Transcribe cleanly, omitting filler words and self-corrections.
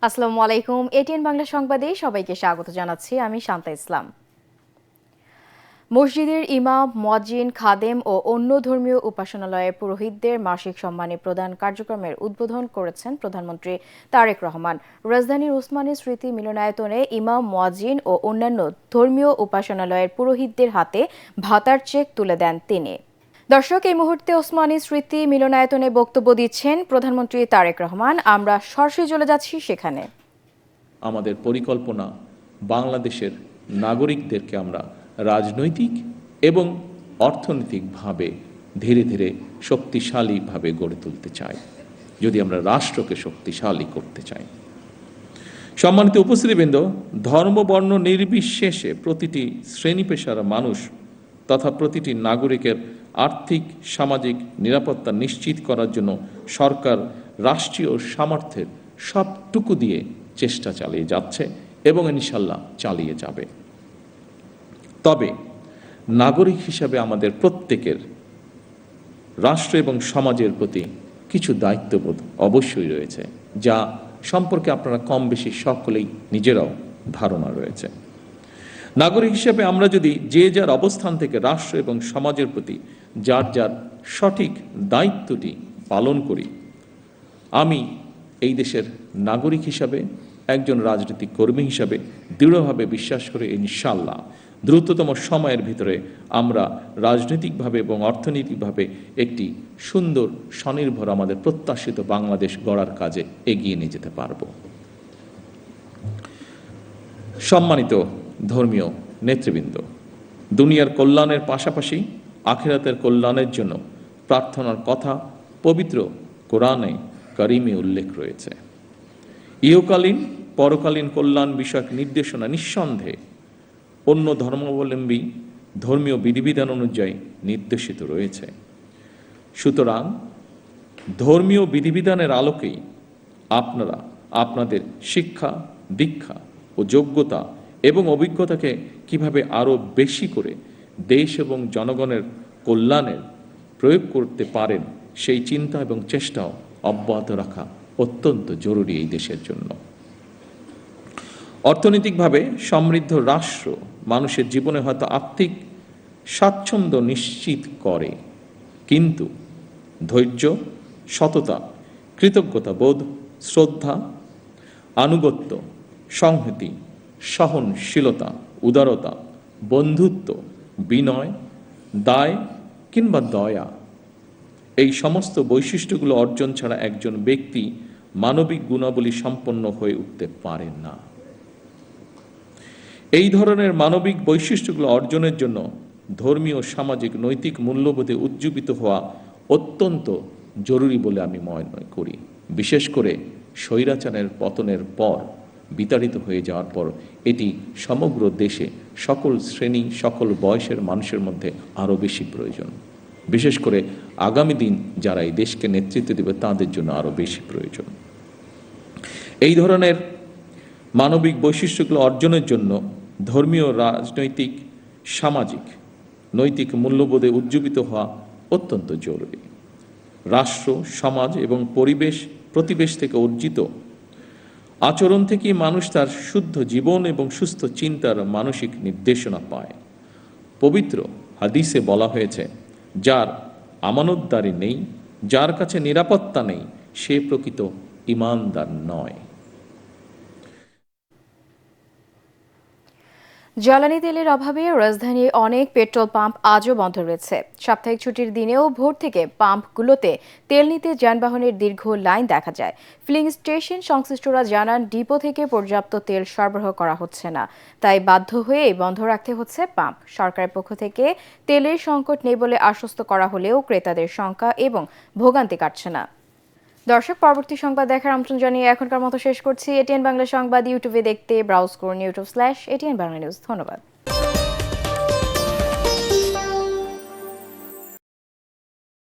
আসসালামু আলাইকুম। এটিএন বাংলা সংবাদে সবাইকে স্বাগত জানাচ্ছি। আমি শান্তা ইসলাম। মসজিদের ইমাম, মুয়াজ্জিন, খাদেম ও অন্য ধর্মীয় উপাসনালয়ের পুরোহিতদের মাসিক সম্মানী প্রদান কার্যক্রমের উদ্বোধন করেছেন প্রধানমন্ত্রী তারেক রহমান। রাজধানীর ওসমানী স্মৃতি মিলনায়তনে ইমাম, মুয়াজ্জিন ও অন্যান্য ধর্মীয় উপাসনালয়ের পুরোহিতদের হাতে ভাতার চেক তুলে দেন তিনি। দর্শক, এই মুহূর্তে ওসমানী স্মৃতি মিলনায়তনে বক্তব্য দিচ্ছেন প্রধানমন্ত্রী তারেক রহমান। আমরা সরাসরি চলে যাচ্ছি সেখানে। আমাদের পরিকল্পনা বাংলাদেশের নাগরিকদেরকে আমরা রাজনৈতিক এবং অর্থনৈতিকভাবে ধীরে ধীরে শক্তিশালীভাবে গড়ে তুলতে চাই, যদি আমরা রাষ্ট্রকে শক্তিশালী করতে চাই। সম্মানিত উপস্থিতিবৃন্দ, ধর্ম বর্ণ নির্বিশেষে প্রতিটি শ্রেণী পেশার মানুষ তথা প্রতিটি নাগরিকের আর্থিক সামাজিক নিরাপত্তা নিশ্চিত করার জন্য সরকার রাষ্ট্রীয় সামর্থ্যের সবটুকু দিয়ে চেষ্টা চালিয়ে যাচ্ছে এবং ইনশাল্লাহ চালিয়ে যাবে। তবে নাগরিক হিসাবে আমাদের প্রত্যেকের রাষ্ট্র এবং সমাজের প্রতি কিছু দায়িত্ববোধ অবশ্যই রয়েছে, যা সম্পর্কে আপনারা কম বেশি সকলেই নিজেরাও ধারণা রয়েছে। নাগরিক হিসেবে আমরা যদি যে যার অবস্থান থেকে রাষ্ট্র এবং সমাজের প্রতি যার যার সঠিক দায়িত্বটি পালন করি, আমি এই দেশের নাগরিক হিসাবে, একজন রাজনৈতিক কর্মী হিসাবে দৃঢ়ভাবে বিশ্বাস করে ইনশাআল্লাহ দ্রুততম সময়ের ভিতরে আমরা রাজনৈতিকভাবে এবং অর্থনৈতিকভাবে একটি সুন্দর স্বনির্ভর আমাদের প্রত্যাশিত বাংলাদেশ গড়ার কাজে এগিয়ে নিয়ে যেতে পারব। সম্মানিত ধর্মীয় নেতৃবৃন্দ, দুনিয়ার কল্যাণের পাশাপাশি আখিরাতের কল্যাণের জন্য প্রার্থনার কথা পবিত্র কোরআনে কারিমে উল্লেখ রয়েছে। ইহকালীন পরকালীন কল্যাণ বিষয়ক নির্দেশনা নিঃসন্দেহে অন্য ধর্মাবলম্বী ধর্মীয় বিধিবিধান অনুযায়ী নির্দেশিত রয়েছে। সুতরাং ধর্মীয় বিধিবিধানের আলোকেই আপনারা আপনাদের শিক্ষা, দীক্ষা ও যোগ্যতা এবং অভিজ্ঞতাকে কিভাবে আরও বেশি করে দেশ এবং জনগণের কল্যাণের প্রয়োগ করতে পারেন, সেই চিন্তা এবং চেষ্টাও অব্যাহত রাখা অত্যন্ত জরুরি এই দেশের জন্য। অর্থনৈতিকভাবে সমৃদ্ধ রাষ্ট্র মানুষের জীবনে হয়তো আর্থিক স্বাচ্ছন্দ্য নিশ্চিত করে, কিন্তু ধৈর্য, সততা, কৃতজ্ঞতা বোধ, শ্রদ্ধা, আনুগত্য, সংহতি, সহনশীলতা, উদারতা, বন্ধুত্ব, বিনয়, দায় কিংবা দয়া, এই সমস্ত বৈশিষ্ট্যগুলো অর্জন ছাড়া একজন ব্যক্তি মানবিক গুণাবলী সম্পন্ন হয়ে উঠতে পারেন না। এই ধরনের মানবিক বৈশিষ্ট্যগুলো অর্জনের জন্য ধর্মীয়, সামাজিক, নৈতিক মূল্যবোধে উজ্জীবিত হওয়া অত্যন্ত জরুরি বলে আমি মনে করি। বিশেষ করে স্বৈরাচারের পতনের পর, বিতাড়িত হয়ে যাওয়ার পর এটি সমগ্র দেশে সকল শ্রেণী, সকল বয়সের মানুষের মধ্যে আরও বেশি প্রয়োজন। বিশেষ করে আগামী দিন যারা এই দেশকে নেতৃত্ব দেবে তাদের জন্য আরও বেশি প্রয়োজন। এই ধরনের মানবিক বৈশিষ্ট্যগুলো অর্জনের জন্য ধর্মীয়, রাজনৈতিক, সামাজিক, নৈতিক মূল্যবোধে উজ্জীবিত হওয়া অত্যন্ত জরুরি। রাষ্ট্র, সমাজ এবং প্রতিবেশ থেকে অর্জিত আচরণ থেকেই মানুষ তার শুদ্ধ জীবন এবং সুস্থ চিন্তার মানসিক নির্দেশনা পায়। পবিত্র হাদিসে বলা হয়েছে, যার আমানতদারি নেই, যার কাছে নিরাপত্তা নেই, সে প্রকৃত ঈমানদার নয়। জ্বালানি তেলের অভাবে রাজধানীর অনেক পেট্রোল পাম্প আজও বন্ধ রয়েছে। সাপ্তাহিক ছুটির দিনেও ভোর থেকে পাম্পগুলোতে তেল নিতে যানবাহনের দীর্ঘ লাইন দেখা যায়। ফিলিং স্টেশন সংশ্লিষ্টরা জানান, ডিপো থেকে পর্যাপ্ত তেল সরবরাহ করা হচ্ছে না, তাই বাধ্য হয়ে বন্ধ রাখতে হচ্ছে পাম্প। সরকারের পক্ষ থেকে তেলের সংকট নেই বলে আশ্বস্ত করা হলেও ক্রেতাদের সংখ্যা এবং ভোগান্তি কাটছে না। দর্শক, পরবর্তী সংবাদ দেখার আমন্ত্রণ জানিয়ে এখনকার মতো শেষ করছি। এটিএন বাংলা সংবাদ ইউটিউবে দেখতে ব্রাউজ করুন youtube/ATN Bangla News। ধন্যবাদ।